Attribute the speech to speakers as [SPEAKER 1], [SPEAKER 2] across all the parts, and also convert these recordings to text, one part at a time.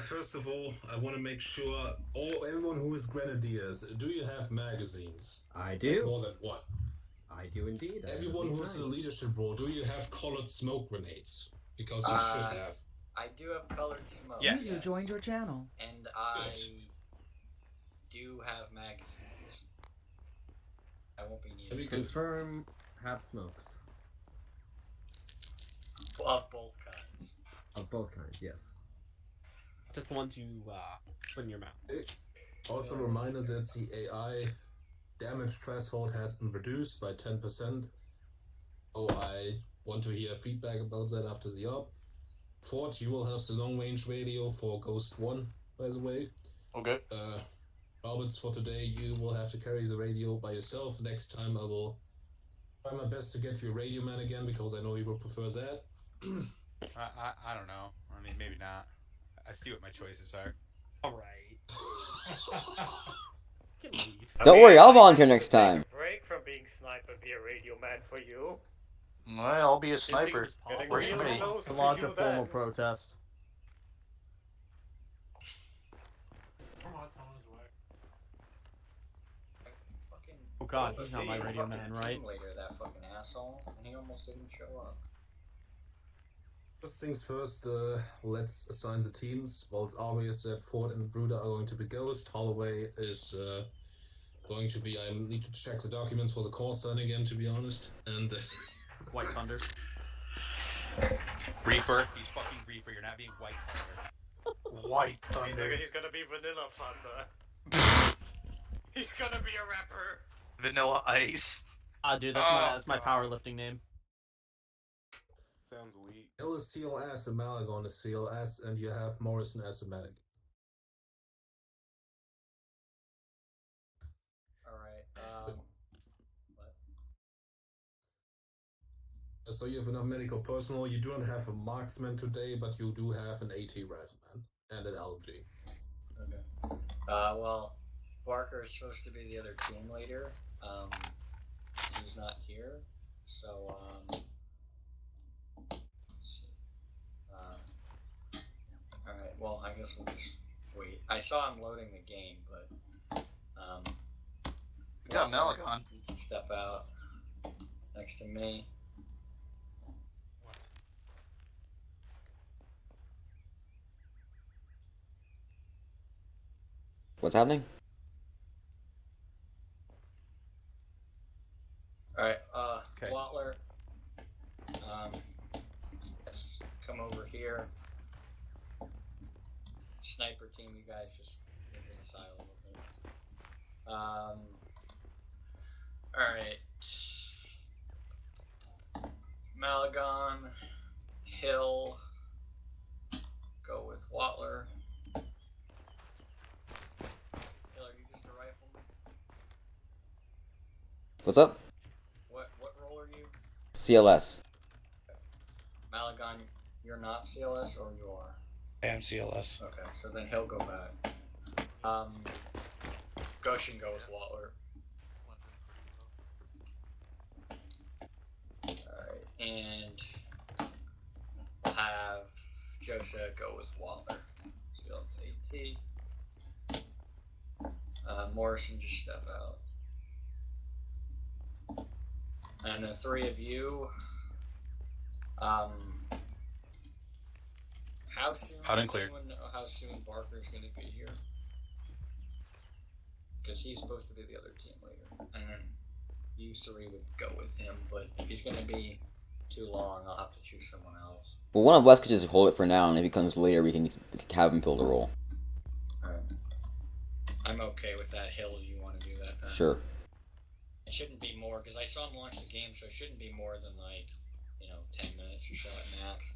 [SPEAKER 1] first of all, I want to make sure everyone who is grenadiers, do you have magazines?
[SPEAKER 2] I do.
[SPEAKER 1] Like more than one.
[SPEAKER 2] I do indeed.
[SPEAKER 1] Everyone who is in a leadership role, do you have colored smoke grenades? Because you should have.
[SPEAKER 3] I do have colored smoke.
[SPEAKER 4] Yes. User joined your channel.
[SPEAKER 3] And I do have magazines. I won't be needing.
[SPEAKER 2] Confirm. Have smokes.
[SPEAKER 3] Of both kinds.
[SPEAKER 2] Of both kinds, yes.
[SPEAKER 5] Just the ones you put in your mouth.
[SPEAKER 1] Also, reminder that the AI damage threshold has been reduced by 10%. Oh, I want to hear feedback about that after the op. Ford, you will have the long-range radio for Ghost 1, by the way.
[SPEAKER 6] Okay.
[SPEAKER 1] Roberts, for today, you will have to carry the radio by yourself. Next time I will try my best to get you a radio man again, because I know you will prefer that.
[SPEAKER 7] I don't know. I mean, maybe not. I see what my choices are.
[SPEAKER 5] Alright.
[SPEAKER 8] Don't worry, I'll volunteer next time.
[SPEAKER 9] Break from being sniper, be a radio man for you.
[SPEAKER 6] Well, I'll be a sniper. Works for me.
[SPEAKER 9] To launch a formal
[SPEAKER 10] protest.
[SPEAKER 3] Oh
[SPEAKER 10] god, he's not my radio man, right?
[SPEAKER 3] Later, that fucking asshole, and he almost didn't show up.
[SPEAKER 1] First things first, let's assign the teams. Well, it's obvious that Ford and Bruder are going to be Ghost. Holloway is going to be... I need to check the documents for the call sign again, to be honest. And...
[SPEAKER 10] White Thunder.
[SPEAKER 7] Reaper. He's fucking Reaper. You're not being White Thunder.
[SPEAKER 6] White Thunder.
[SPEAKER 9] He's gonna be Vanilla Thunder. He's gonna be a rapper.
[SPEAKER 6] Vanilla Ice.
[SPEAKER 10] Dude, that's my powerlifting name.
[SPEAKER 1] Sounds weak. Hill is CLS and Malagon is CLS, and you have Morrison as a medic.
[SPEAKER 3] Alright,
[SPEAKER 1] So you have enough medical personnel. You don't have a marksman today, but you do have an AT rifleman and an LG.
[SPEAKER 3] Okay. Well, Barker is supposed to be the other team leader. He's not here, so, let's see. Alright, well, I guess we'll just wait. I saw him loading the game, but,
[SPEAKER 6] We got Malagon.
[SPEAKER 3] You can step out next to me.
[SPEAKER 8] What's happening?
[SPEAKER 3] Alright, Watler, let's come over here. Sniper team, you guys just move inside a little bit. Alright. Malagon, Hill, go with Watler. Hill, are you just a rifleman?
[SPEAKER 8] What's up?
[SPEAKER 3] What role are you?
[SPEAKER 8] CLS.
[SPEAKER 3] Malagon, you're not CLS, or you are?
[SPEAKER 6] I am CLS.
[SPEAKER 3] Okay, so then he'll go back. Goshen go with Watler. Alright, and we'll have Josha go with Watler. Field AT. Morrison, just step out. And the three of you, how soon
[SPEAKER 7] Out and clear.
[SPEAKER 3] Does anyone know how soon Barker's gonna be here? Because he's supposed to be the other team leader, and then you three would go with him. But if he's gonna be too long, I'll have to choose someone else.
[SPEAKER 8] Well, one of us could just hold it for now, and if he comes later, we can have him fill the role.
[SPEAKER 3] Alright. I'm okay with that. Hill, you want to do that then?
[SPEAKER 8] Sure.
[SPEAKER 3] It shouldn't be more, because I saw him launch the game, so it shouldn't be more than, like, 10 minutes or so at max.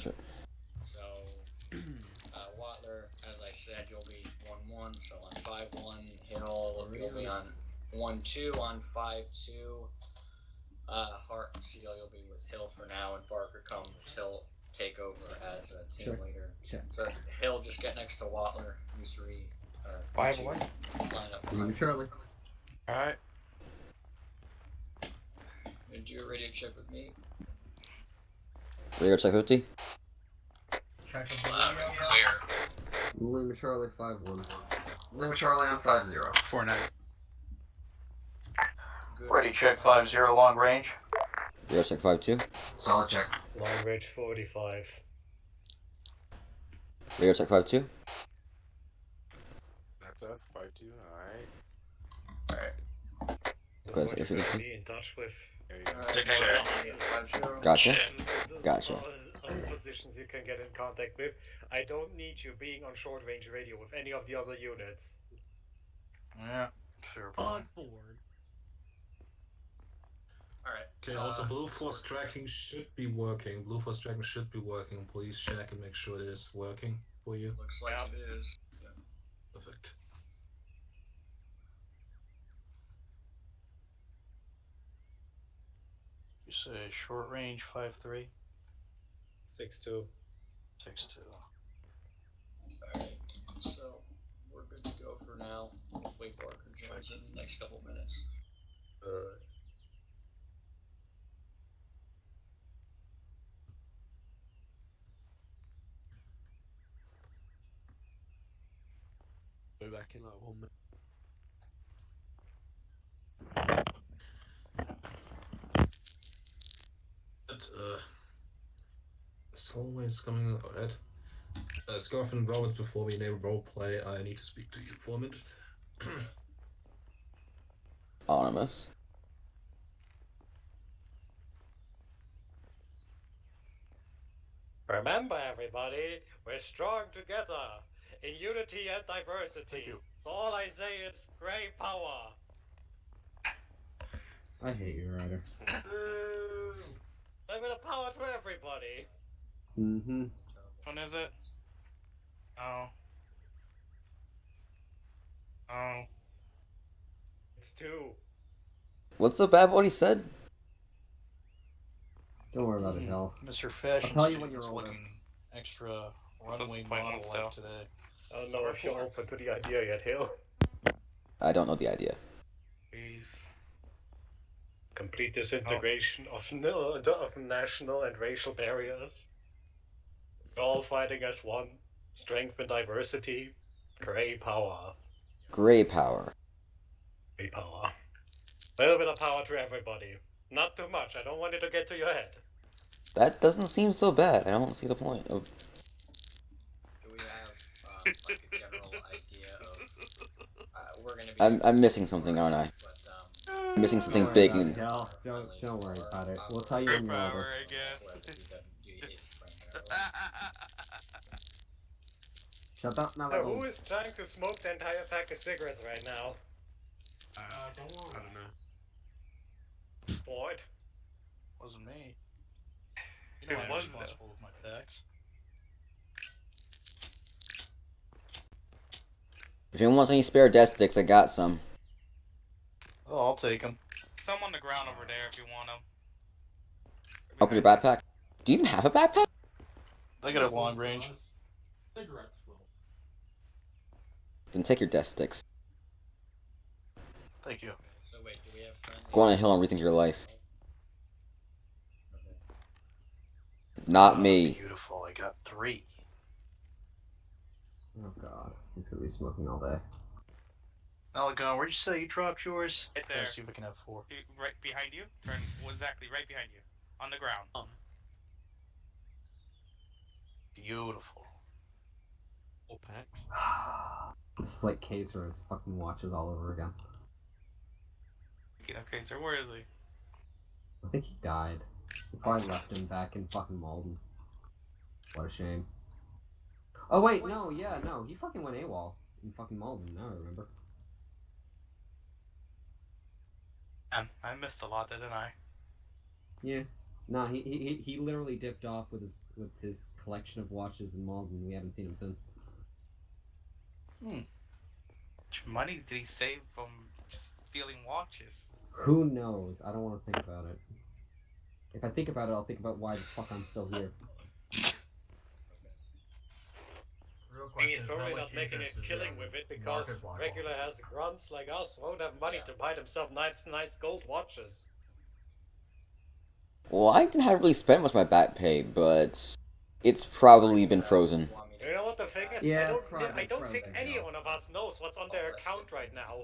[SPEAKER 8] Sure.
[SPEAKER 3] So, Watler, as I said, you'll be 1-1, so on 5-1, Hill, you'll be on 1-2, on 5-2. Hart and Seal, you'll be with Hill for now, and Barker comes, Hill take over as a team leader.
[SPEAKER 2] Sure.
[SPEAKER 3] So, Hill, just get next to Watler, you three,
[SPEAKER 6] 5-1.
[SPEAKER 3] line up.
[SPEAKER 2] Surely.
[SPEAKER 6] Alright.
[SPEAKER 3] And do a radio check with me.
[SPEAKER 8] Radio check 50?
[SPEAKER 3] Clear.
[SPEAKER 2] Lima Charlie 5-1. Lima Charlie on 5-0.
[SPEAKER 7] 4-9.
[SPEAKER 6] Ready, check 5-0 long range.
[SPEAKER 8] Radar check 5-2.
[SPEAKER 2] Solid check.
[SPEAKER 9] Long range 45.
[SPEAKER 8] Radar check 5-2.
[SPEAKER 7] That's us. 5-2. Alright.
[SPEAKER 8] Go ahead, if you can see.
[SPEAKER 9] Be in touch with.
[SPEAKER 7] There you go.
[SPEAKER 8] Gotcha. Gotcha.
[SPEAKER 9] Other positions you can get in contact with. I don't need you being on short range radio with any of the other units.
[SPEAKER 6] Yeah, sure.
[SPEAKER 10] On board.
[SPEAKER 3] Alright.
[SPEAKER 1] Okay, also Blue Force tracking should be working. Blue Force tracking should be working. Please check and make sure it is working for you.
[SPEAKER 3] Looks like it is. Yeah.
[SPEAKER 1] Perfect.
[SPEAKER 6] You say short range 5-3?
[SPEAKER 9] 6-2.
[SPEAKER 6] 6-2.
[SPEAKER 3] Alright. So, we're good to go for now. Hopefully Parker joins in the next couple minutes.
[SPEAKER 5] Go back in like 1 minute.
[SPEAKER 1] But, as always coming ahead. Scarf and Roberts, before we enable roleplay, I need to speak to you for a minute.
[SPEAKER 8] Anonymous.
[SPEAKER 9] Remember, everybody, we're strong together in unity and diversity. So all I say is great power.
[SPEAKER 2] I hate you, Ryder.
[SPEAKER 9] I'm gonna power to everybody.
[SPEAKER 2] Mm-hmm.
[SPEAKER 6] Which one is it? Oh. Oh.
[SPEAKER 9] It's 2.
[SPEAKER 8] What's the bad what he said?
[SPEAKER 2] Don't worry about it, Hal.
[SPEAKER 6] Mr. Fashion
[SPEAKER 2] I'll tell you when
[SPEAKER 6] Student's
[SPEAKER 2] you're older.
[SPEAKER 6] looking extra runway
[SPEAKER 7] Disappointment
[SPEAKER 6] model
[SPEAKER 7] still.
[SPEAKER 6] like today.
[SPEAKER 9] I don't know if you're open to the idea yet, Hill.
[SPEAKER 8] I don't know the idea.
[SPEAKER 7] Please.
[SPEAKER 9] Complete disintegration of national and racial barriers. We're all fighting as one. Strength and diversity. Grey power.
[SPEAKER 8] Gray power.
[SPEAKER 9] Grey power. A little bit of power to everybody. Not too much. I don't want it to get to your head.
[SPEAKER 8] That doesn't seem so bad. I don't see the point of.
[SPEAKER 3] Do we have like a general idea of we're gonna be
[SPEAKER 8] I'm missing something, aren't I?
[SPEAKER 3] but
[SPEAKER 8] I'm missing something
[SPEAKER 2] Don't
[SPEAKER 8] big.
[SPEAKER 2] worry about it, Hal. Don't worry about it. We'll tell you when you're
[SPEAKER 7] Power,
[SPEAKER 2] older.
[SPEAKER 7] I guess.
[SPEAKER 2] Shut up now.
[SPEAKER 9] Who is trying to smoke the entire pack of cigarettes right now?
[SPEAKER 5] I don't know.
[SPEAKER 9] Boyd?
[SPEAKER 6] Wasn't me. You know
[SPEAKER 7] It
[SPEAKER 6] I'm
[SPEAKER 7] was,
[SPEAKER 6] responsible with my packs.
[SPEAKER 8] If anyone wants any spare death sticks, I got some.
[SPEAKER 6] Oh, I'll take them.
[SPEAKER 7] Some on the ground over there if you want them.
[SPEAKER 8] Open your backpack. Do you even have a backpack?
[SPEAKER 6] I got a long range.
[SPEAKER 10] Cigarettes will.
[SPEAKER 8] Then take your death sticks.
[SPEAKER 6] Thank you.
[SPEAKER 3] So wait, do we have friendly?
[SPEAKER 8] Go on a hill and rethink your life. Not me.
[SPEAKER 6] Beautiful. I got 3.
[SPEAKER 2] Oh god, he's gonna be smoking all day.
[SPEAKER 6] Malagon, where'd you say you dropped yours?
[SPEAKER 7] Right there.
[SPEAKER 6] Let's see if we can have 4.
[SPEAKER 7] Right behind you. Turn exactly right behind you. On the ground.
[SPEAKER 6] Beautiful.
[SPEAKER 5] All packs.
[SPEAKER 2] This is like Case or his fucking watches all over again.
[SPEAKER 7] Okay, so where is he?
[SPEAKER 2] I think he died. We probably left him back in fucking Malden. What a shame. Oh wait, no, yeah, no, he fucking went AWOL in fucking Malden, now I remember.
[SPEAKER 7] I missed a lot, didn't I?
[SPEAKER 2] Yeah. No, he literally dipped off with his collection of watches in Malden. We haven't seen him since.
[SPEAKER 6] Hmm.
[SPEAKER 7] How much money did he save from just stealing watches?
[SPEAKER 2] Who knows? I don't want to think about it. If I think about it, I'll think about why the fuck I'm still here.
[SPEAKER 9] He's probably not making a killing with it because regular has grunts like us won't have money to buy themselves nice gold watches.
[SPEAKER 8] Well, I haven't really spent much of my back pay, but it's probably been frozen.
[SPEAKER 9] You You know what the thing is?
[SPEAKER 2] Yeah,
[SPEAKER 9] I don't think
[SPEAKER 2] frozen
[SPEAKER 9] any
[SPEAKER 2] job.
[SPEAKER 9] one of us knows what's on their account right now.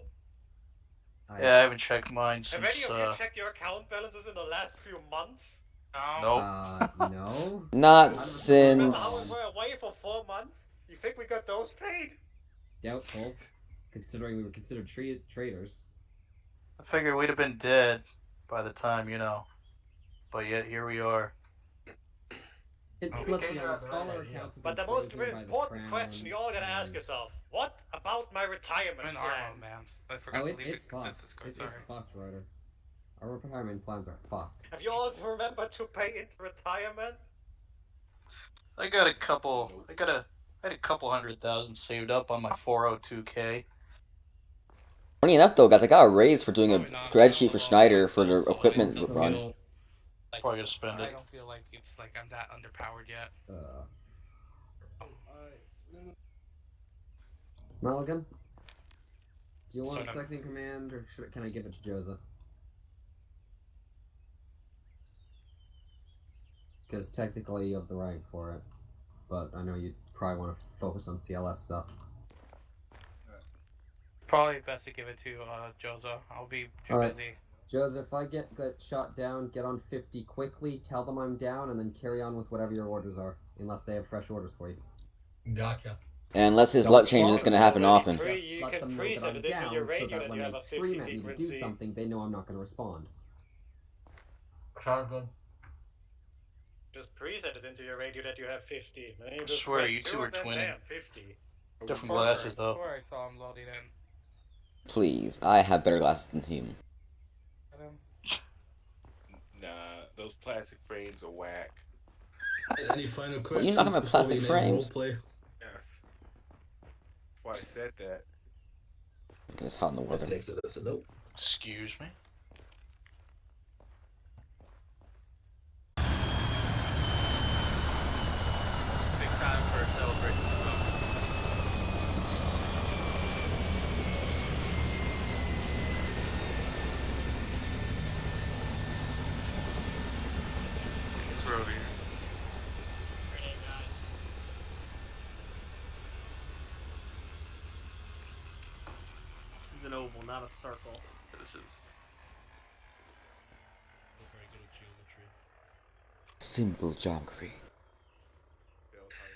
[SPEAKER 6] Yeah, I haven't checked mine
[SPEAKER 9] Have
[SPEAKER 6] since.
[SPEAKER 9] any of you checked your account balances in the last few months?
[SPEAKER 6] Nope.
[SPEAKER 2] No.
[SPEAKER 8] Not
[SPEAKER 9] Remember how we
[SPEAKER 8] since.
[SPEAKER 9] were away for 4 months? You think we got those paid?
[SPEAKER 2] Doubtful, considering we were considered traitors.
[SPEAKER 6] I figured we'd have been dead by the time, you know. But yet here we are.
[SPEAKER 2] Let's be honest, all our accounts have been
[SPEAKER 9] But the most
[SPEAKER 2] frozen by the
[SPEAKER 9] important
[SPEAKER 2] crown,
[SPEAKER 9] question you all gotta ask yourself: what about my retirement
[SPEAKER 7] I'm in
[SPEAKER 9] plan?
[SPEAKER 7] Armo, man. I forgot to leave
[SPEAKER 2] it's
[SPEAKER 7] the
[SPEAKER 2] fucked.
[SPEAKER 7] Discord.
[SPEAKER 2] It's
[SPEAKER 7] Sorry.
[SPEAKER 2] fucked, Ryder. Our retirement plans are fucked.
[SPEAKER 9] Have you all remembered to pay into retirement?
[SPEAKER 6] I had a couple $100,000 saved up on my 402k.
[SPEAKER 8] Funny enough, though, guys, I got a raise for doing a spreadsheet for Schneider for the equipment run.
[SPEAKER 6] Probably gonna spend
[SPEAKER 7] I
[SPEAKER 6] it.
[SPEAKER 7] don't feel like it's like I'm that underpowered yet.
[SPEAKER 2] Mulligan, do you want
[SPEAKER 7] So
[SPEAKER 2] a second in command, or can I give it to Joseph? Because technically you have the rank for it, but I know you probably want to focus on CLS stuff.
[SPEAKER 7] Probably best to give it to Joza. I'll be too busy.
[SPEAKER 2] Joseph, if I get shot down, get on 50 quickly, tell them I'm down, and then carry on with whatever your orders are, unless they have fresh orders for you.
[SPEAKER 1] Gotcha.
[SPEAKER 8] And unless his luck changes, it's going to happen often.
[SPEAKER 9] You can preset it into your radio that you have a 50
[SPEAKER 2] scream at me to do
[SPEAKER 9] frequency.
[SPEAKER 2] something, they know I'm not going to respond.
[SPEAKER 1] Good.
[SPEAKER 9] Just preset it into your radio that you have 50. Then you
[SPEAKER 6] I
[SPEAKER 9] just
[SPEAKER 6] swear
[SPEAKER 9] press
[SPEAKER 6] you two
[SPEAKER 9] 2
[SPEAKER 6] are
[SPEAKER 9] and then
[SPEAKER 6] twinning.
[SPEAKER 9] bam, 50.
[SPEAKER 6] Different glasses
[SPEAKER 7] I
[SPEAKER 6] though.
[SPEAKER 7] swear I saw him loading in.
[SPEAKER 8] Please, I have better glasses than him.
[SPEAKER 4] Nah, those plastic frames are whack.
[SPEAKER 1] Any final
[SPEAKER 8] Well,
[SPEAKER 1] questions
[SPEAKER 8] you're not talking about
[SPEAKER 1] before we
[SPEAKER 8] plastic
[SPEAKER 1] name
[SPEAKER 8] frames?
[SPEAKER 1] roleplay?
[SPEAKER 4] Yes. That's why I said that.
[SPEAKER 8] It's hot in the
[SPEAKER 1] That
[SPEAKER 8] weather.
[SPEAKER 1] takes it as a note.
[SPEAKER 6] Excuse me.
[SPEAKER 10] Big time for a celebration smoke.
[SPEAKER 7] It's over here.
[SPEAKER 9] Grenade, guys.
[SPEAKER 5] This is an oval, not a circle.
[SPEAKER 7] This is.
[SPEAKER 10] Not very good at geometry.
[SPEAKER 8] Simple geography.
[SPEAKER 4] Failed high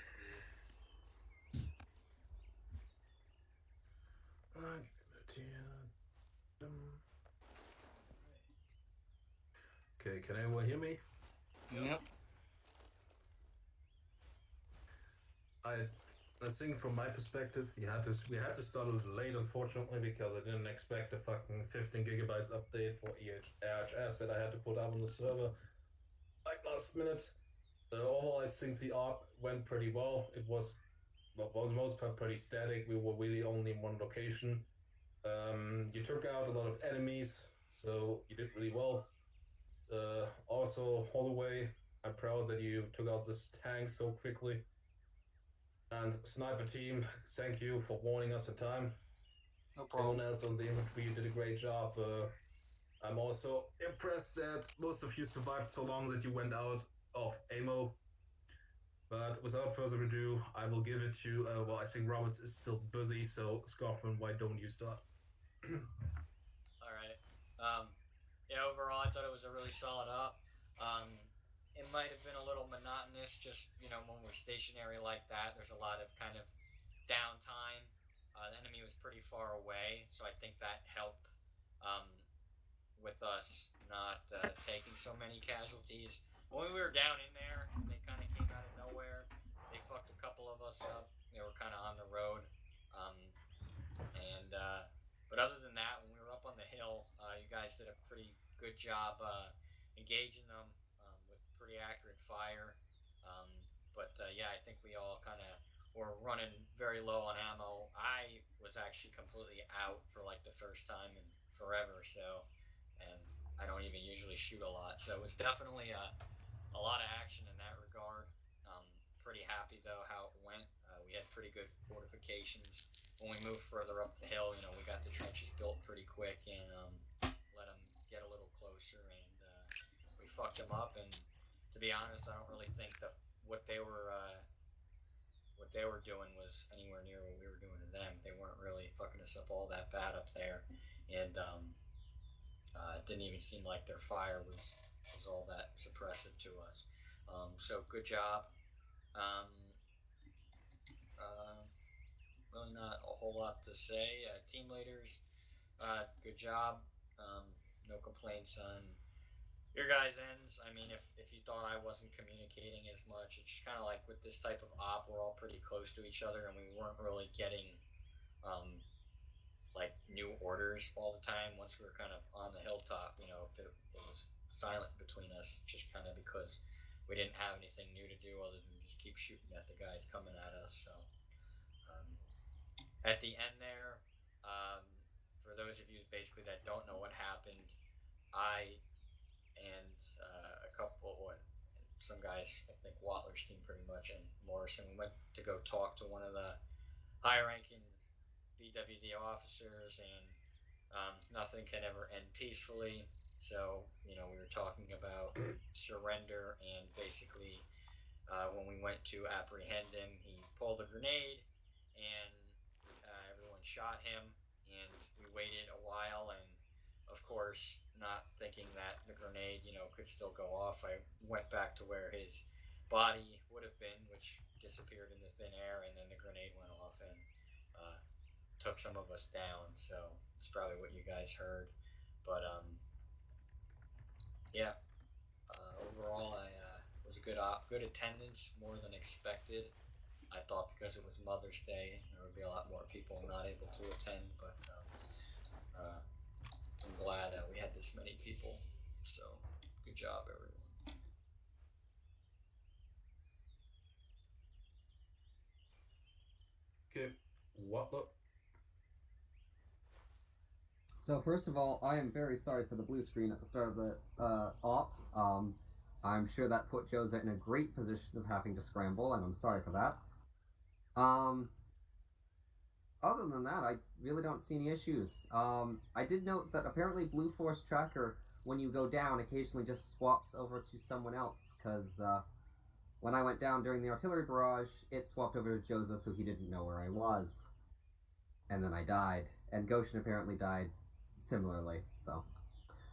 [SPEAKER 4] school.
[SPEAKER 1] Okay, can anyone hear me?
[SPEAKER 6] Yep.
[SPEAKER 1] I think from my perspective, we had to start a little late, unfortunately, because I didn't expect a fucking 15 gigabytes update for AHS that I had to put up on the server like last minute. Overall, I think the ARP went pretty well. It was, well, for the most part, pretty static. We were really only in one location. You took out a lot of enemies, so you did really well. Also, Holloway, I'm proud that you took out this tank so quickly. And Sniper Team, thank you for warning us in time.
[SPEAKER 6] No problem.
[SPEAKER 1] Everyone else on the infantry, you did a great job. I'm also impressed that most of you survived so long that you went out of ammo. But without further ado, I will give it to, well, I think Roberts is still busy, so Scoffman, why don't you start?
[SPEAKER 3] Alright. Yeah, overall, I thought it was a really solid op. It might have been a little monotonous, just, you know, when we're stationary like that, there's a lot of kind of downtime. The enemy was pretty far away, so I think that helped with us not taking so many casualties. When we were down in there, they kind of came out of nowhere. They fucked a couple of us up. They were kind of on the road. But other than that, when we were up on the hill, you guys did a pretty good job engaging them with pretty accurate fire. Yeah, I think we all kind of were running very low on ammo. I was actually completely out for like the first time in forever, and I don't even usually shoot a lot, so it was definitely a lot of action in that regard. Pretty happy though how it went. We had pretty good fortifications. When we moved further up the hill, you know, we got the trenches built pretty quick and let them get a little closer, and we fucked them up. And to be honest, I don't really think that what they were were doing was anywhere near what we were doing to them. They weren't really fucking us up all that bad up there, and it didn't even seem like their fire was all that suppressive to us. So good job. Really not a whole lot to say. Team leaders, good job. No complaints on your guys' ends. I mean, if you thought I wasn't communicating as much, it's just kind of like with this type of op, we're all pretty close to each other, and we weren't really getting like new orders all the time. Once we were kind of on the hilltop, you know, it was silent between us, just kind of because we didn't have anything new to do other than just keep shooting at the guys coming at us. So at the end there, for those of you basically that don't know what happened, I and a couple, some guys, I think Watler's team pretty much, and Morrison, we went to go talk to one of the high-ranking BWD officers, and nothing can ever end peacefully. So, you know, we were talking about surrender, and basically, when we went to apprehend him, he pulled a grenade, and everyone shot him, and we waited a while, and of course, not thinking that the grenade, you know, could still go off, I went back to where his body would have been, which disappeared in the thin air, and then the grenade went off and took some of us down. So it's probably what you guys heard, but yeah. Overall, I was a good attendance, more than expected. I thought because it was Mother's Day, there would be a lot more people not able to attend, but I'm glad we had this many people. So, good job, everyone.
[SPEAKER 1] Okay, what?
[SPEAKER 2] So first of all, I am very sorry for the blue screen at the start of the op. I'm sure that put Jose in a great position of having to scramble, and I'm sorry for that. Other than that, I really don't see any issues. I did note that apparently Blue Force Tracker, when you go down, occasionally just swaps over to someone else, because when I went down during the artillery barrage, it swapped over to Jose, so he didn't know where I was. And then I died, and Goshen apparently died similarly, so.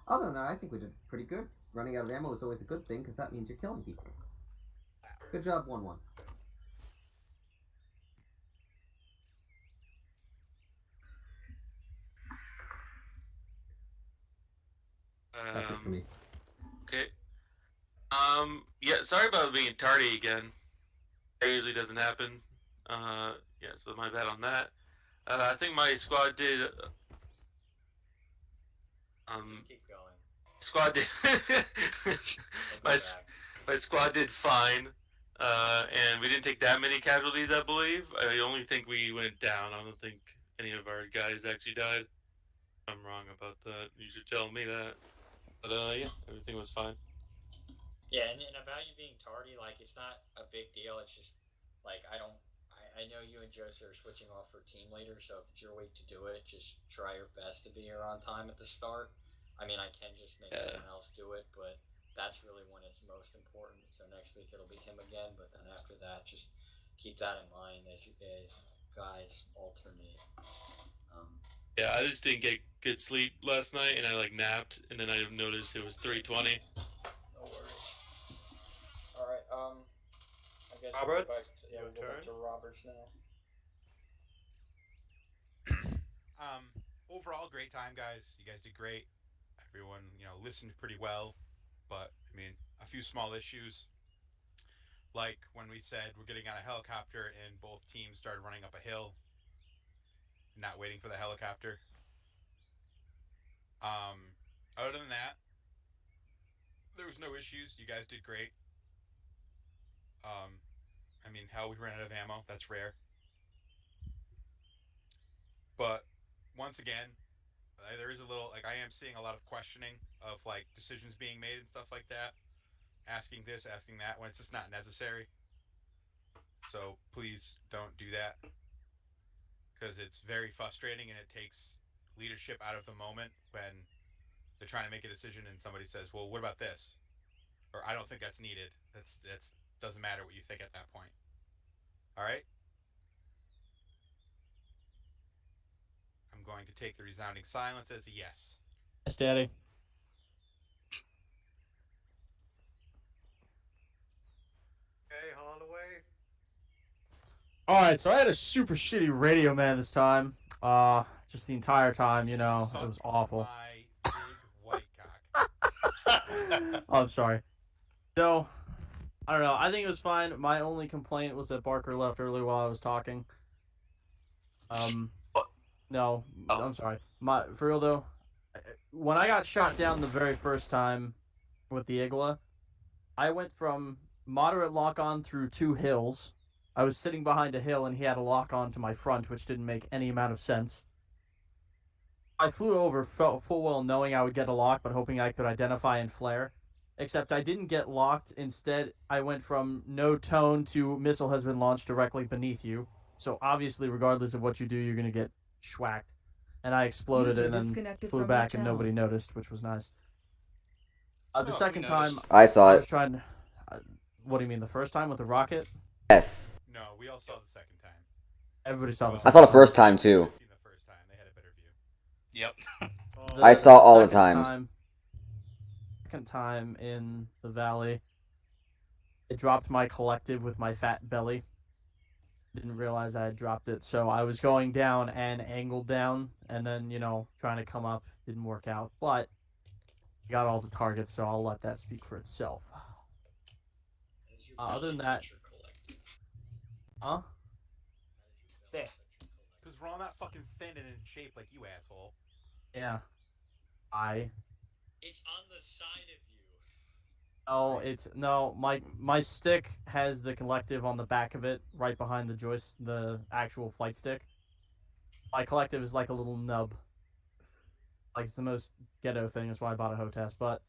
[SPEAKER 2] Other than that, I think we did pretty good. Running out of ammo is always a good thing, because that means you're killing people. Good job, 1-1. That's it for me.
[SPEAKER 10] Okay. Yeah, sorry about being tardy again. That usually doesn't happen. Yeah, so my bad on that. I think my squad did.
[SPEAKER 3] Just keep going.
[SPEAKER 10] Squad did. my squad did fine. And we didn't take that many casualties, I believe. I only think we went down. I don't think any of our guys actually died. I'm wrong about that. You should tell me that. But yeah, everything was fine.
[SPEAKER 3] Yeah, and about you being tardy, like, it's not a big deal. It's just, like, I know you and Joseph are switching off for team leader, so if it's your week to do it, just try your best to be here on time at the start. I mean, I can just make someone else do it, but that's really when it's most important. So next week it'll be him again, but then after that, just keep that in mind as you guys alternate.
[SPEAKER 10] Yeah, I just didn't get good sleep last night, and I like napped, and then I noticed it was 3:20.
[SPEAKER 3] No worries. All right. I guess
[SPEAKER 9] Roberts,
[SPEAKER 3] we'll go back to Roberts now.
[SPEAKER 7] Overall, great time, guys. You guys did great. Everyone, listened pretty well, but I mean, a few small issues, like when we said we're getting on a helicopter and both teams started running up a hill, not waiting for the helicopter. Other than that, there was no issues. You guys did great. I mean, hell, we ran out of ammo. That's rare. But once again, there is a little, like, I am seeing a lot of questioning of, like, decisions being made and stuff like that. Asking this, asking that, when it's just not necessary. So please don't do that. Because it's very frustrating, and it takes leadership out of the moment when they're trying to make a decision and somebody says, well, what about this? Or I don't think that's needed. That's doesn't matter what you think at that point. All right? going to take the resounding silence as a yes.
[SPEAKER 11] Yes, Daddy.
[SPEAKER 9] Okay, Holloway.
[SPEAKER 11] Alright, so I had a super shitty radio man this time. Just the entire time, you know, it was awful.
[SPEAKER 7] My big white cock.
[SPEAKER 11] Oh, I'm sorry. So, I don't know. I think it was fine. My only complaint was that Barker left early while I was talking. No, I'm sorry. For real though, when I got shot down the very first time with the Igla, I went from moderate lock-on through 2 hills. I was sitting behind a hill and he had a lock-on to my front, which didn't make any amount of sense. I flew over full well knowing I would get a lock, but hoping I could identify and flare. Except I didn't get locked. Instead, I went from no tone to missile has been launched directly beneath you. So obviously, regardless of what you do, you're going to get schwacked. And I exploded and then flew back and nobody noticed, which was nice. The second time,
[SPEAKER 8] I saw
[SPEAKER 11] I
[SPEAKER 8] it.
[SPEAKER 11] was trying... what do you mean, the first time with the rocket?
[SPEAKER 8] Yes.
[SPEAKER 7] No, we all saw the second time.
[SPEAKER 11] Everybody saw the
[SPEAKER 8] I saw the first time too.
[SPEAKER 7] Seen the first time. They had a better view.
[SPEAKER 6] Yep.
[SPEAKER 8] I saw all the times.
[SPEAKER 11] Second time in the valley, it dropped my collective with my fat belly. Didn't realize I had dropped it, so I was going down and angled down, and then, you know, trying to come up. Didn't work out, but got all the targets, so I'll let that speak for itself. Other than that... Huh?
[SPEAKER 7] Because we're all not fucking thin and in shape like you, asshole.
[SPEAKER 11] Yeah.
[SPEAKER 3] It's on the side of you.
[SPEAKER 11] Oh, no. My stick has the collective on the back of it, right behind the actual flight stick. My collective is like a little nub. Like, it's the most ghetto thing. That's why I bought a HOTAS. But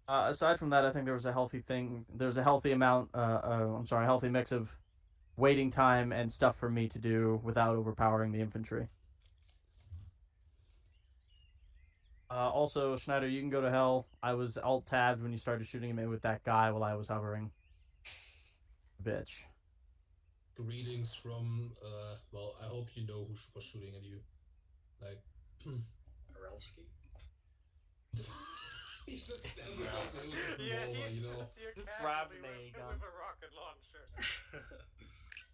[SPEAKER 11] aside from that, I think there was a healthy thing. There's a healthy amount. A healthy mix of waiting time and stuff for me to do without overpowering the infantry. Also, Schneider, you can go to hell. I was alt-tabbed when you started shooting me with that guy while I was hovering. Bitch.
[SPEAKER 1] Greetings from, well, I hope you know who was shooting at you. Like...
[SPEAKER 3] Arelski?
[SPEAKER 1] He just said it as it was a revolver, you know?
[SPEAKER 9] Just
[SPEAKER 5] grab
[SPEAKER 9] with
[SPEAKER 5] me, gun.
[SPEAKER 9] a rocket launcher.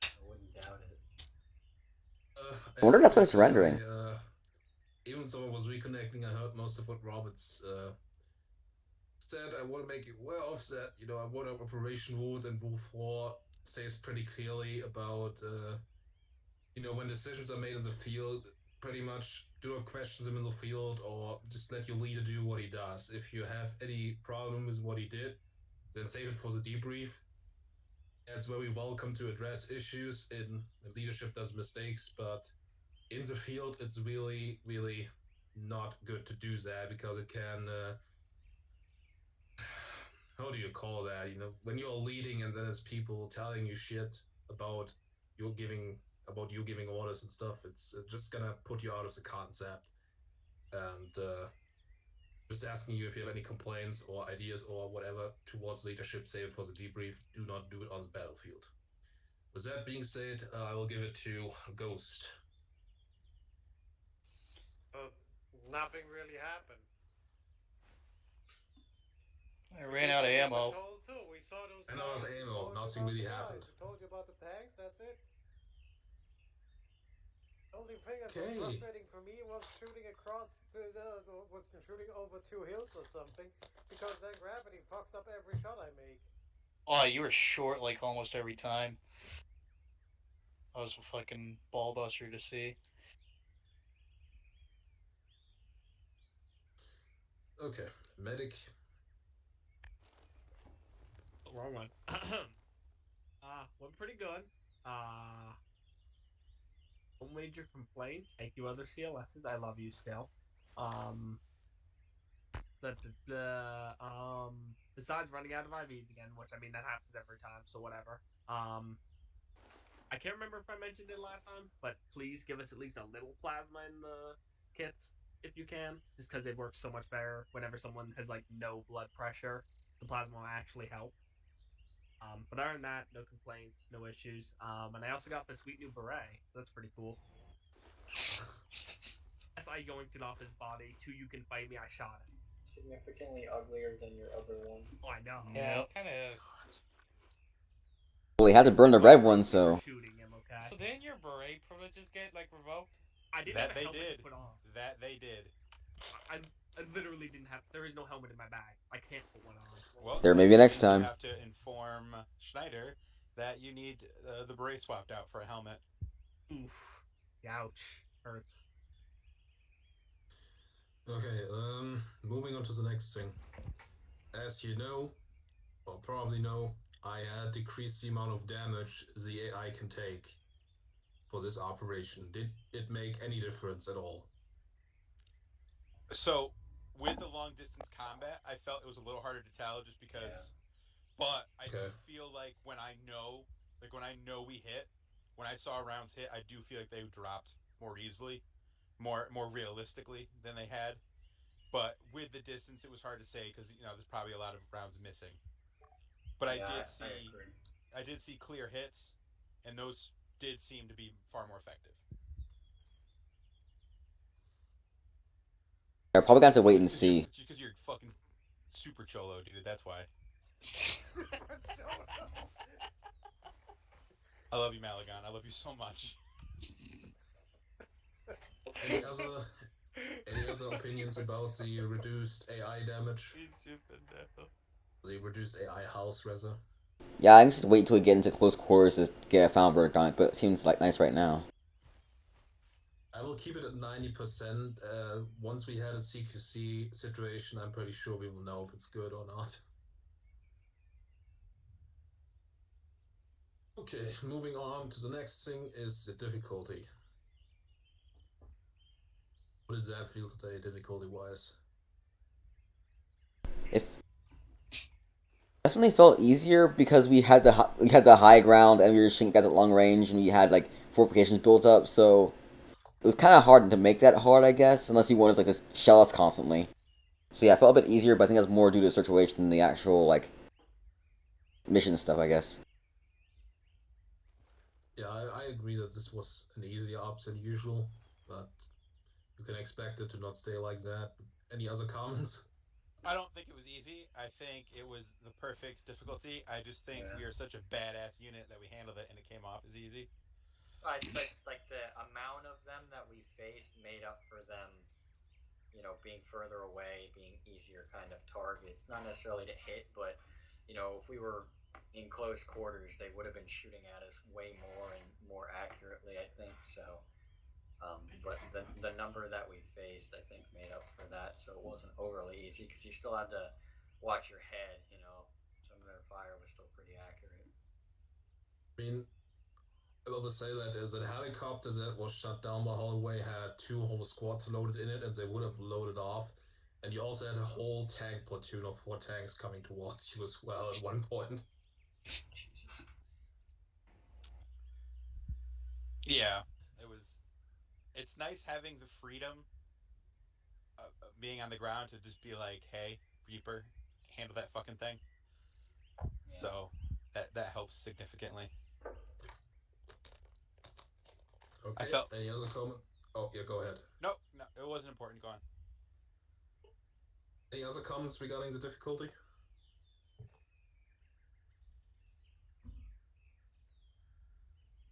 [SPEAKER 2] I wouldn't doubt it.
[SPEAKER 8] I wonder if that's why it's surrendering.
[SPEAKER 1] Even someone was reconnecting, I heard most of what Roberts said. I want to make you aware of that. You know, I want Operation Rules, and Rule 4 says pretty clearly about, you know, when decisions are made in the field, pretty much do not question them in the field, or just let your leader do what he does. If you have any problem with what he did, then save it for the debrief. That's very welcome to address issues in leadership does mistakes, but in the field, it's really, really not good to do that, because it can, how do you call that? You know, when you're leading and then there's people telling you shit about you giving orders and stuff, it's just gonna put you out of the concept. And just asking you if you have any complaints or ideas or whatever towards leadership, save it for the debrief. Do not do it on the battlefield. With that being said, I will give it to Ghost.
[SPEAKER 9] Nothing really happened.
[SPEAKER 6] I ran out of ammo.
[SPEAKER 9] Told too. We saw those.
[SPEAKER 1] I know it was ammo. Nothing really happened.
[SPEAKER 9] We told you about the tanks. That's it. The only thing that
[SPEAKER 1] Okay.
[SPEAKER 9] was frustrating for me was shooting across shooting over 2 hills or something, because then gravity fucks up every shot I make.
[SPEAKER 6] Oh, you were short like almost every time. I was a fucking ball buster to see.
[SPEAKER 1] Okay, medic.
[SPEAKER 5] Wrong one. Went pretty good. No major complaints. Thank you, other CLSs. I love you still. Besides running out of IVs again, which, I mean, that happens every time, so whatever. I can't remember if I mentioned it last time, but please give us at least a little plasma in the kits if you can, just because it works so much better whenever someone has, like, no blood pressure. The plasma will actually help. But other than that, no complaints, no issues. And I also got the sweet new beret. That's pretty cool. I yoinked it off his body. 2, you can fight me. I shot him.
[SPEAKER 3] Significantly uglier than your other one.
[SPEAKER 5] Oh, I know.
[SPEAKER 4] Yeah, it kind of is.
[SPEAKER 8] Well, he had to burn the red one,
[SPEAKER 5] We were
[SPEAKER 8] so.
[SPEAKER 5] shooting him, okay?
[SPEAKER 4] So didn't your beret privileges get like revoked?
[SPEAKER 5] I didn't
[SPEAKER 7] That
[SPEAKER 5] have a
[SPEAKER 7] they
[SPEAKER 5] helmet
[SPEAKER 7] did.
[SPEAKER 5] to put on.
[SPEAKER 7] That they did.
[SPEAKER 5] I literally didn't have. There is no helmet in my bag. I can't put one on.
[SPEAKER 7] Well,
[SPEAKER 8] There may be next time.
[SPEAKER 7] You have to inform Schneider that you need the beret swapped out for a helmet.
[SPEAKER 5] Oof. Ouch. Hurts.
[SPEAKER 1] Okay, moving on to the next thing. As you know, or probably know, I had decreased the amount of damage the AI can take for this operation. Did it make any difference at all?
[SPEAKER 7] So, with the long distance combat, I felt it was a little harder to tell just because. Yeah. But I do feel like when I know we hit, when I saw rounds hit, I do feel like they dropped more easily, more realistically than they had. But with the distance, it was hard to say because there's probably a lot of rounds missing. But I did see clear hits, and those did seem to be far more effective.
[SPEAKER 8] I probably got to wait and see.
[SPEAKER 7] Because you're fucking super cholo, dude. That's why. I love you, Malagon. I love you so much.
[SPEAKER 1] Any other opinions about the reduced AI damage? The reduced AI house, rather?
[SPEAKER 8] Yeah, I can just wait until we get into close quarters to get a final verdict on it, but it seems like nice right now.
[SPEAKER 1] I will keep it at 90%. Once we had a CQC situation, I'm pretty sure we will know if it's good or not. Okay, moving on to the next thing is the difficulty. What does that feel today, difficulty-wise?
[SPEAKER 8] It definitely felt easier because we had the high ground and we were shooting guys at long range and we had like fortifications built up, so it was kind of hard to make that hard, I guess, unless you wanted to like just shell us constantly. So yeah, it felt a bit easier, but I think that's more due to the situation than the actual like mission stuff, I guess.
[SPEAKER 1] Yeah, I agree that this was an easier ops than usual, but you can expect it to not stay like that. Any other comments?
[SPEAKER 7] I don't think it was easy. I think it was the perfect difficulty. I just think we are such a badass unit that we handled it and it came off as easy.
[SPEAKER 3] But like the amount of them that we faced made up for them, being further away, being easier kind of targets. Not necessarily to hit, but if we were in close quarters, they would have been shooting at us way more and more accurately, I think. So, but the number that we faced, I think, made up for that. So it wasn't overly easy because you still had to watch your head. Some of their fire was still pretty accurate.
[SPEAKER 1] I mean, I will say that is that helicopter that was shut down by Holloway had 2 whole squads loaded in it, and they would have loaded off. And you also had a whole tank platoon of 4 tanks coming towards you as well at one point.
[SPEAKER 7] Yeah, it's nice having the freedom of being on the ground to just be like, hey, Reaper, handle that fucking thing. Yeah. So that helps significantly.
[SPEAKER 1] Okay, any other comment? Oh, yeah, go ahead.
[SPEAKER 7] No, it wasn't important. Go on.
[SPEAKER 1] Any other comments regarding the difficulty?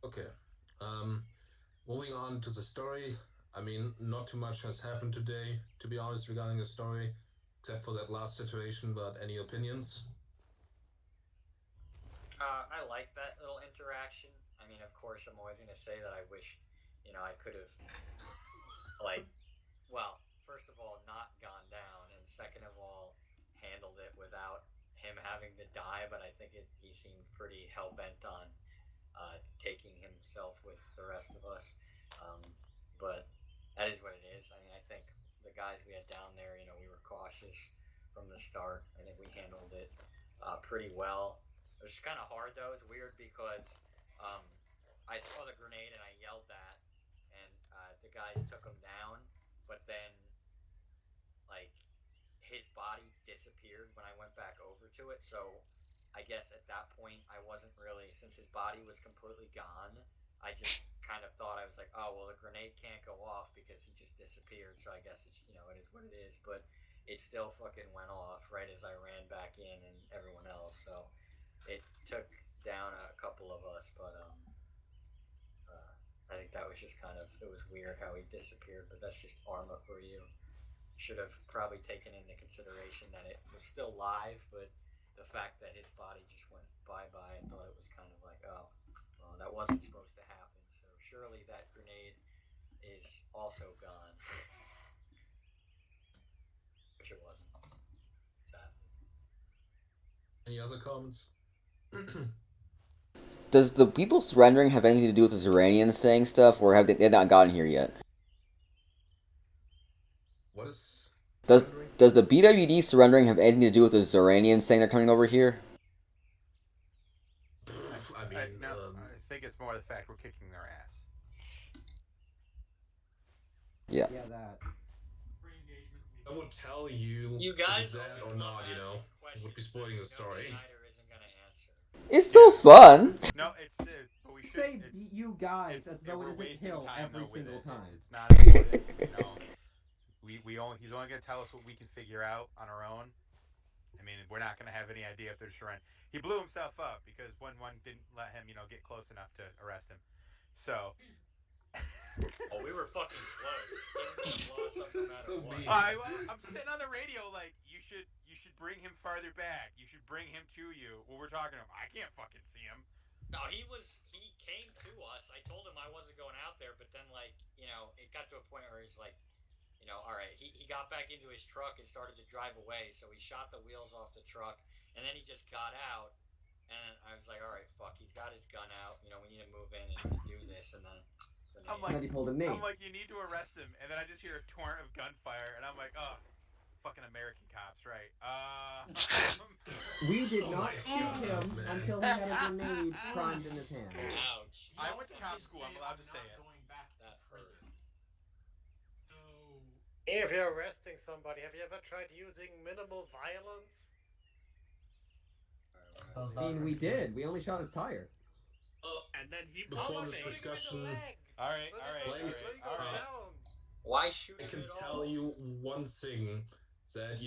[SPEAKER 1] Okay. Moving on to the story. I mean, not too much has happened today, to be honest, regarding the story, except for that last situation, but any opinions?
[SPEAKER 3] I like that little interaction. I mean, of course, I'm always going to say that I wish, I could have, first of all, not gone down, and second of all, handled it without him having to die, but I think he seemed pretty hell-bent on taking himself with the rest of us. But that is what it is. I mean, I think the guys we had down there, we were cautious from the start. I think we handled it pretty well. It was kind of hard, though. It was weird because I saw the grenade and I yelled that, and the guys took him down, but then, his body disappeared when I went back over to it, so I guess at that point I wasn't really, since his body was completely gone, I just kind of thought, I was like, oh, well, the grenade can't go off because he just disappeared, so I guess it's, it is what it is, but it still fucking went off right as I ran back in and everyone else, so it took down a couple of us, but, I think that was just it was weird how he disappeared, but that's just Arma for you. Should have probably taken into consideration that it was still live, but the fact that his body just went bye-bye, I thought it was kind of like, oh, well, that wasn't supposed to happen, so surely that grenade is also gone. Which it wasn't. Sadly.
[SPEAKER 1] Any other comments?
[SPEAKER 8] Does the people surrendering have anything to do with the Zeranians saying stuff, or have they not gotten here yet?
[SPEAKER 1] What is...
[SPEAKER 8] Does the BWD surrendering have anything to do with the Zeranians saying they're coming over here?
[SPEAKER 1] I mean,
[SPEAKER 7] I think it's more the fact we're kicking their ass.
[SPEAKER 8] Yeah.
[SPEAKER 2] Yeah, that.
[SPEAKER 1] I would tell you,
[SPEAKER 3] You guys
[SPEAKER 1] that or not, would be spoiling the story.
[SPEAKER 8] It's still fun.
[SPEAKER 7] No, it's but we should
[SPEAKER 2] Say you guys as though it isn't Hill every single time.
[SPEAKER 7] It's not important, he's only gonna tell us what we can figure out on our own. I mean, we're not gonna have any idea if they're surrender. He blew himself up because one didn't let him, get close enough to arrest him. So.
[SPEAKER 3] Oh, we were fucking close. He was gonna blow us up no matter what.
[SPEAKER 7] I'm sitting on the radio like you should bring him farther back. You should bring him to you. Well, we're talking to him. I can't fucking see him.
[SPEAKER 3] No, he came to us. I told him I wasn't going out there, but then it got to a point where he's like, all right. He got back into his truck and started to drive away. So he shot the wheels off the truck, and then he just got out. And I was like, all right, fuck. He's got his gun out. We need to move in and do this, and then.
[SPEAKER 2] And then he pulled a name.
[SPEAKER 7] I'm like, you need to arrest him, and then I just hear a torrent of gunfire, and I'm like, oh, fucking American cops, right?
[SPEAKER 2] We did not shoot him until he had a grenade primed in his hand.
[SPEAKER 3] Ouch.
[SPEAKER 7] I went to cop school. I'm allowed to say it.
[SPEAKER 3] That hurt.
[SPEAKER 9] If you're arresting somebody, have you ever tried using minimal violence?
[SPEAKER 2] I mean, we did. We only shot his tire.
[SPEAKER 5] And then he
[SPEAKER 1] before this discussion.
[SPEAKER 7] All right.
[SPEAKER 3] Why shoot
[SPEAKER 1] I can
[SPEAKER 3] him at
[SPEAKER 1] tell
[SPEAKER 3] all?
[SPEAKER 1] you one thing, that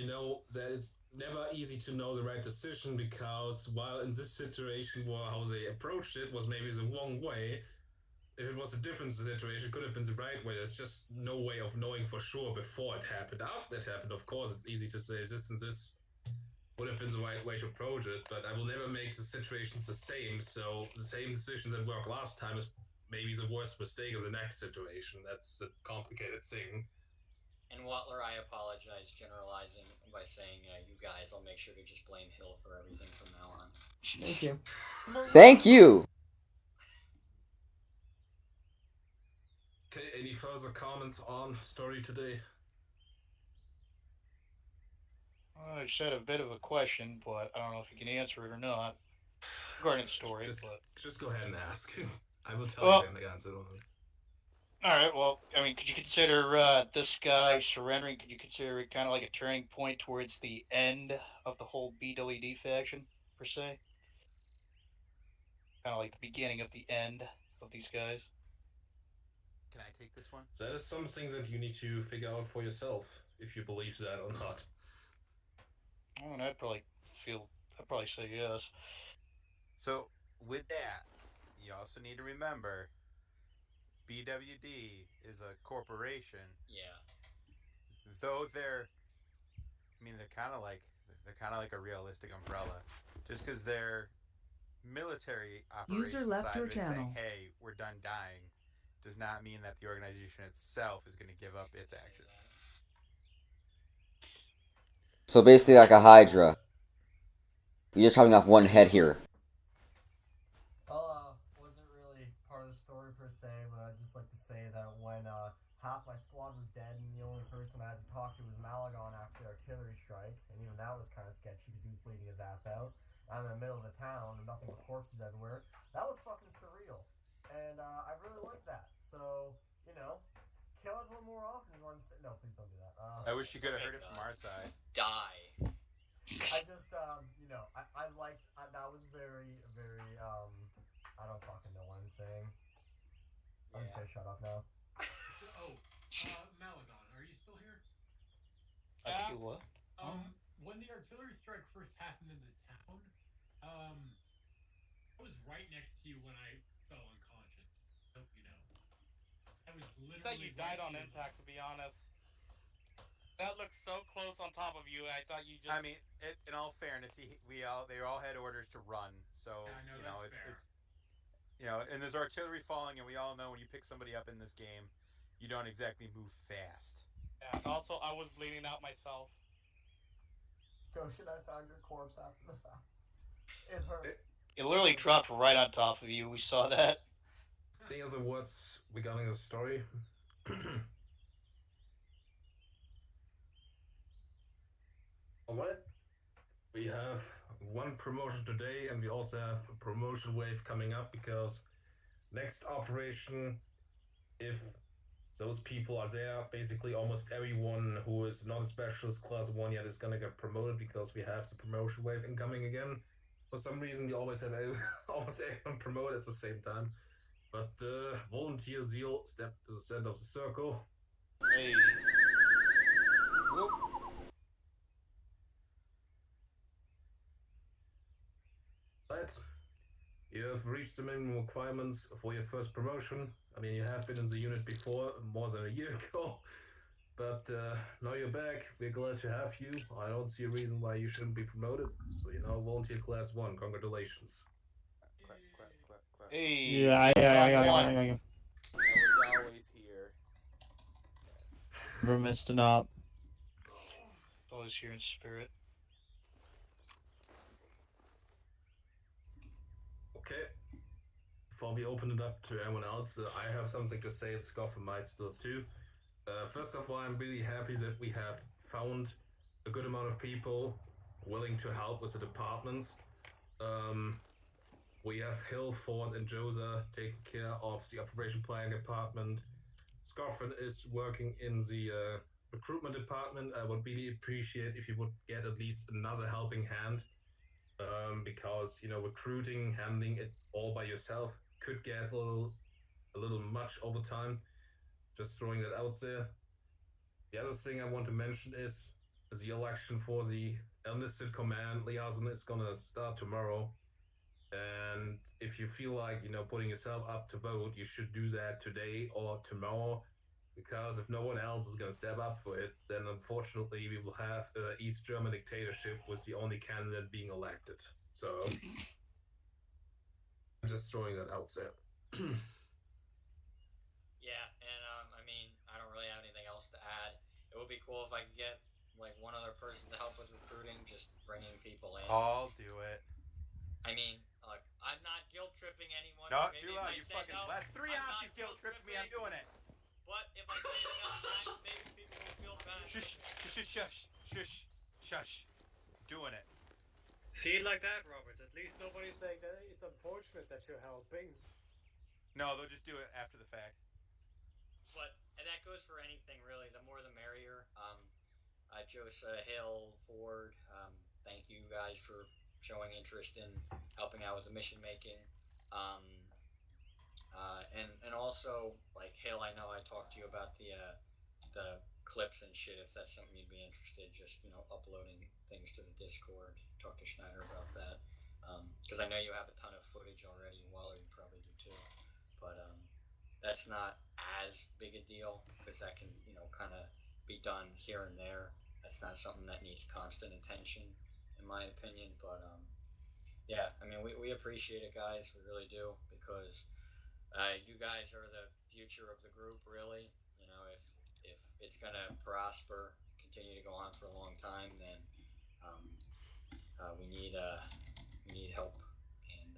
[SPEAKER 1] that it's never easy to know the right decision, because while in this situation, how they approached it was maybe the wrong way, if it was a different situation, it could have been the right way. There's just no way of knowing for sure before it happened. After it happened, of course, it's easy to say this and this would have been the right way to approach it, but I will never make the situations the same, so the same decision that worked last time is maybe the worst mistake of the next situation. That's a complicated thing.
[SPEAKER 3] And Watler, I apologize generalizing by saying you guys. I'll make sure to just blame Hill for everything from now on.
[SPEAKER 2] Thank you.
[SPEAKER 8] Thank you.
[SPEAKER 1] Okay, any further comments on story today?
[SPEAKER 6] I just had a bit of a question, but I don't know if you can answer it or not regarding the story.
[SPEAKER 1] Just go ahead and ask. I will tell you the answer.
[SPEAKER 6] All right. Well, I mean, could you consider this guy surrendering? Could you consider it kind of like a turning point towards the end of the whole BWD faction, per se? Kind of like the beginning of the end of these guys.
[SPEAKER 7] Can I take this one?
[SPEAKER 1] That is something that you need to figure out for yourself, if you believe that or not.
[SPEAKER 6] Oh, I'd probably say yes.
[SPEAKER 7] So, with that, you also need to remember, BWD is a corporation.
[SPEAKER 3] Yeah.
[SPEAKER 7] Though they're kind of like a realistic umbrella. Just because they're military operations
[SPEAKER 12] User left your channel.
[SPEAKER 7] saying, hey, we're done dying, does not mean that the organization itself is going to give up its actions.
[SPEAKER 8] So basically like a Hydra. You're just chopping off one head here.
[SPEAKER 13] Well, wasn't really part of the story per se, but I'd just like to say that when half my squad was dead and the only person I had to talk to was Malagon after the artillery strike, and even that was kind of sketchy because he was bleeding his ass out. I'm in the middle of the town and nothing but corpses everywhere. That was fucking surreal, and I really liked that. So, kill everyone more often is what I'm saying. No, please don't do that.
[SPEAKER 7] I wish you could have heard it from our side.
[SPEAKER 3] Die.
[SPEAKER 13] I just, I liked, that was very, very, I don't fucking know what I'm saying. I'm just gonna shut up now.
[SPEAKER 12] Malagon, are you still here?
[SPEAKER 6] I think you what?
[SPEAKER 12] When the artillery strike first happened in the town, I was right next to you when I fell unconscious. Hope you know. I was literally.
[SPEAKER 9] I thought you died on impact, to be honest. That looks so close on top of you. I thought you just.
[SPEAKER 7] I mean, in all fairness, they all had orders to run. So
[SPEAKER 12] Yeah,
[SPEAKER 7] it's and there's artillery falling, and we all know when you pick somebody up in this game, you don't exactly move fast.
[SPEAKER 9] Yeah. Also, I was bleeding out myself.
[SPEAKER 13] Goshen, I found your corpse after the fact. It hurt.
[SPEAKER 6] It literally dropped right on top of you. We saw that.
[SPEAKER 1] Any other words regarding the story? Alright. We have one promotion today, and we also have a promotion wave coming up because next operation, if those people are there, basically almost everyone who is not a specialist class 1 yet is gonna get promoted because we have the promotion wave incoming again. For some reason, we always have almost everyone promoted at the same time. But Volunteer Zeal stepped to the center of the circle.
[SPEAKER 6] Hey. Whoop.
[SPEAKER 1] Right. You have reached the minimum requirements for your first promotion. I mean, you have been in the unit before, more than a year ago. But now you're back. We're glad to have you. I don't see a reason why you shouldn't be promoted. So, Volunteer Class 1. Congratulations.
[SPEAKER 4] Clap.
[SPEAKER 6] Hey.
[SPEAKER 11] Yeah.
[SPEAKER 4] I was always here.
[SPEAKER 11] Never missed an op.
[SPEAKER 6] Always here in spirit.
[SPEAKER 1] Okay. Before we open it up to everyone else, I have something to say, and Scoffer might still too. First of all, I'm really happy that we have found a good amount of people willing to help with the departments. We have Hill, Ford, and Josa taking care of the operation planning department. Scoffin is working in the recruitment department. I would really appreciate if you would get at least another helping hand. Because recruiting, handling it all by yourself could get a little much over time. Just throwing that out there. The other thing I want to mention is the election for the enlisted command liaison is gonna start tomorrow. And if you feel like putting yourself up to vote, you should do that today or tomorrow. Because if no one else is going to step up for it, then unfortunately we will have East German dictatorship with the only candidate being elected. So I'm just throwing that out there.
[SPEAKER 3] Yeah, and I mean, I don't really have anything else to add. It would be cool if I could get like one other person to help with recruiting, just bringing people in.
[SPEAKER 7] I'll do it.
[SPEAKER 3] I mean, look, I'm not guilt tripping anyone.
[SPEAKER 7] No,
[SPEAKER 3] Maybe
[SPEAKER 7] too loud. You fucking last 3 hours you've guilt tripped me. I'm doing it.
[SPEAKER 3] But if I say it enough times, maybe people will feel bad.
[SPEAKER 7] Shush. Doing it.
[SPEAKER 9] See it like that, Robert. At least nobody's saying that it's unfortunate that you're helping.
[SPEAKER 7] No, they'll just do it after the fact.
[SPEAKER 3] And that goes for anything really. The more the merrier. Josa, Hill, Ford. Thank you guys for showing interest in helping out with the mission making. And also, like Hill, I know I talked to you about the clips and shit. If that's something you'd be interested, just uploading things to the Discord. Talk to Schneider about that, because I know you have a ton of footage already. Waller, you probably do too, but that's not as big a deal because that can kind of be done here and there. That's not something that needs constant attention, in my opinion. But yeah, I mean, we appreciate it, guys. We really do, because you guys are the future of the group, really. If it's gonna prosper, continue to go on for a long time, then we need help. And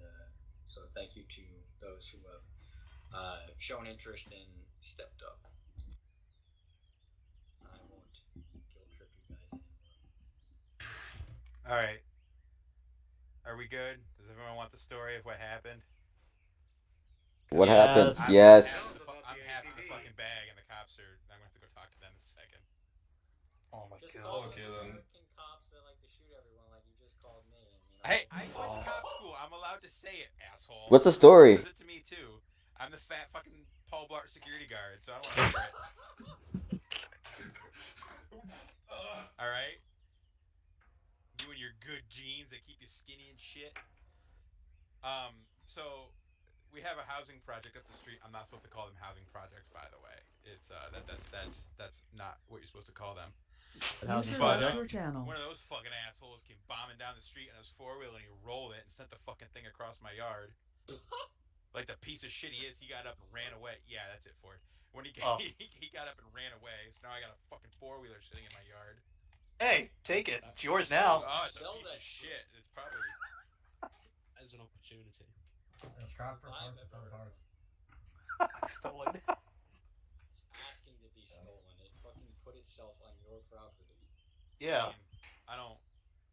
[SPEAKER 3] so thank you to those who have shown interest and stepped up. I won't guilt trip you guys anymore.
[SPEAKER 7] All right. Are we good? Does everyone want the story of what happened?
[SPEAKER 8] What happened?
[SPEAKER 7] I'm
[SPEAKER 8] Yes.
[SPEAKER 7] half in the fucking bag, and the cops are. I'm gonna have to go talk to them in a second.
[SPEAKER 6] Oh my
[SPEAKER 3] Just
[SPEAKER 6] god.
[SPEAKER 3] call
[SPEAKER 1] Okay,
[SPEAKER 3] the
[SPEAKER 1] then.
[SPEAKER 3] American cops that like to shoot everyone, like you just called me.
[SPEAKER 7] Hey, I went to cop school. I'm allowed to say it, asshole.
[SPEAKER 8] What's the story?
[SPEAKER 7] Says it to me too. I'm the fat fucking Paul Blart Temple Art security guard, so I don't want to hear it. All right. You and your good genes that keep you skinny and shit. So we have a housing project up the street. I'm not supposed to call them housing projects, by the way. It's that's not what you're supposed to call them.
[SPEAKER 11] User
[SPEAKER 7] But,
[SPEAKER 11] left your channel.
[SPEAKER 7] one of those fucking assholes came bombing down the street on his 4-wheeler and he rolled it and sent the fucking thing across my yard. Like the piece of shit he is, he got up and ran away. Yeah, that's it for it. When he got up and ran away, so now I got a fucking 4-wheeler sitting in my yard.
[SPEAKER 6] Hey, take it. It's yours now.
[SPEAKER 7] Oh, it's a piece of shit. It's probably
[SPEAKER 5] As an opportunity.
[SPEAKER 13] Scrap for parts and some parts.
[SPEAKER 6] Stolen.
[SPEAKER 3] Asking to be stolen. It fucking put itself on your property.
[SPEAKER 6] Yeah.
[SPEAKER 7] I don't.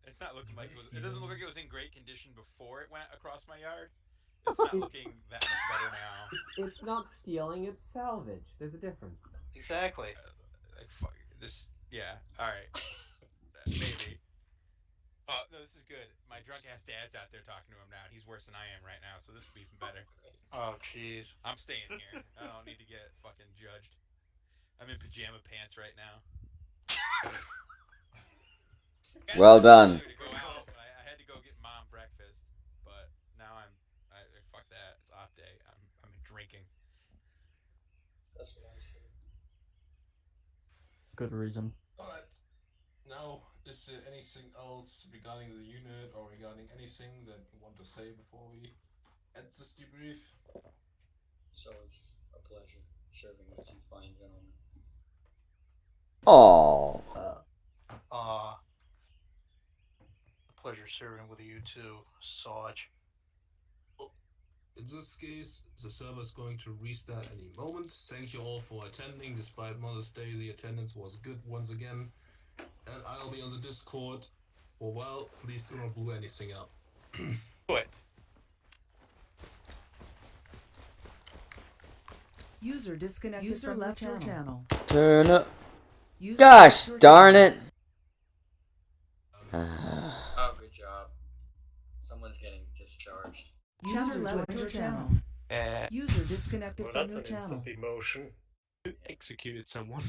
[SPEAKER 7] It's not looking like it doesn't look like it was in great condition before it went across my yard. It's not looking that much better now.
[SPEAKER 2] It's not stealing, it's salvage. There's a difference.
[SPEAKER 6] Exactly.
[SPEAKER 7] Like fuck this. Yeah. All right. Maybe. Oh no, this is good. My drunk ass dad's out there talking to him now. He's worse than I am right now, so this will be even better.
[SPEAKER 6] Oh jeez.
[SPEAKER 7] I'm staying here. I don't need to get fucking judged. I'm in pajama pants right now.
[SPEAKER 8] Well done.
[SPEAKER 7] I had to go get mom breakfast, but now fuck that. It's off day. I'm drinking.
[SPEAKER 3] That's what I said.
[SPEAKER 11] Good reason.
[SPEAKER 1] Alright. Now, is there anything else regarding the unit or regarding anything that you want to say before we end this debrief?
[SPEAKER 3] It's always a pleasure serving with you fine gentlemen.
[SPEAKER 8] Oh.
[SPEAKER 6] A pleasure serving with you too, Sarge.
[SPEAKER 1] In this case, the server is going to restart any moment. Thank you all for attending. Despite Mother's Day, the attendance was good once again. And I'll be on the Discord for a while. Please do not blow anything up.
[SPEAKER 6] What?
[SPEAKER 14] User disconnected. User left your channel.
[SPEAKER 8] Turn up. Gosh darn it.
[SPEAKER 3] Oh, good job. Someone's getting discharged.
[SPEAKER 14] User left your channel. User disconnected
[SPEAKER 9] Well,
[SPEAKER 14] from
[SPEAKER 9] that's
[SPEAKER 14] your
[SPEAKER 9] an
[SPEAKER 14] channel.
[SPEAKER 9] instant emotion.
[SPEAKER 5] Executed someone.